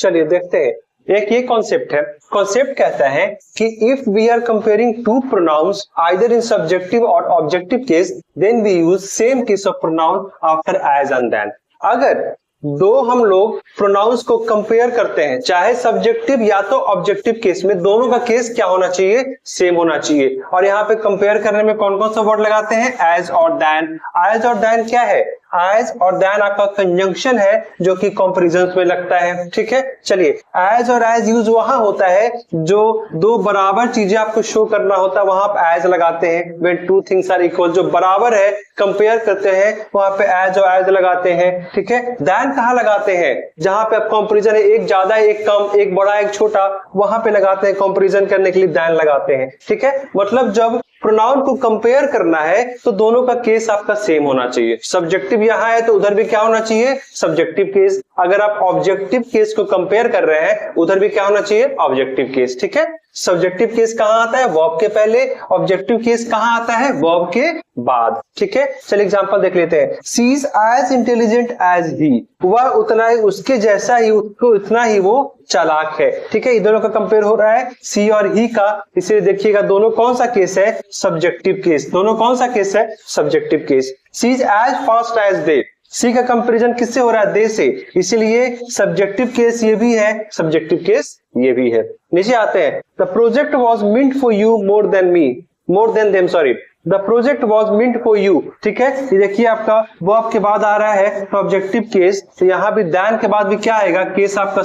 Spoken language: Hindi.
चलिए देखते हैं। एक ये कॉन्सेप्ट है, कॉन्सेप्ट कहता है कि if we are comparing two pronouns either in subjective और objective case then we use same case of pronoun after as and then. अगर दो हम लोग प्रोनाउंस को कंपेयर करते हैं, चाहे सब्जेक्टिव या तो ऑब्जेक्टिव केस में, दोनों का केस क्या होना चाहिए, सेम होना चाहिए। और यहाँ पे कंपेयर करने में कौन कौन सा वर्ड लगाते हैं, एज और देन। एज और देन क्या है, एज और देन आपका कंजंक्शन है जो कि कंपैरिजन में लगता है। ठीक है, चलिए एज और एज यूज वहां होता है जो दो बराबर चीजें आपको शो करना होता है, वहां आप एज लगाते हैं। When two things are equal, जो बराबर है कंपेयर करते हैं वहां पे एज और एज लगाते हैं। ठीक है, देन कहां लगाते हैं, जहां पे कंपैरिजन है, एक ज्यादा एक कम, एक बड़ा एक छोटा, वहां पे लगाते हैं कंपैरिजन करने के लिए देन लगाते हैं। ठीक है, मतलब जब प्रोनाउन को कंपेयर करना है तो दोनों का केस आपका सेम होना चाहिए। सब्जेक्टिव यहां है तो उधर भी क्या होना चाहिए, सब्जेक्टिव केस। अगर आप ऑब्जेक्टिव केस को कंपेयर कर रहे हैं उधर भी क्या होना चाहिए, ऑब्जेक्टिव केस। ठीक है, सब्जेक्टिव केस कहां आता है, वर्ब के पहले। ऑब्जेक्टिव केस कहां आता है, वर्ब के बाद। ठीक है, चलिए एग्जांपल देख लेते हैं। She is as intelligent as he, वह उतना ही, उसके जैसा ही, उसको उतना ही वो चालाक है। ठीक है, इन दोनों का कंपेयर हो रहा है, सी और ही का। इसलिए देखिएगा दोनों कौन सा केस है, सब्जेक्टिव केस। दोनों कौन सा केस है, subjective case. She is as fast as they, she का कंपैरिजन किससे हो रहा है, दे से, इसीलिए सब्जेक्टिव केस ये भी है, सब्जेक्टिव केस ये भी है। नीचे आते हैं, the project was mint for you more than me, more than them, sorry, the project was mint for you. ठीक है, ये देखिए आपका वर्ब के बाद आ रहा है ऑब्जेक्टिव केस, तो यहां भी देन के बाद भी क्या आएगा, केस आपका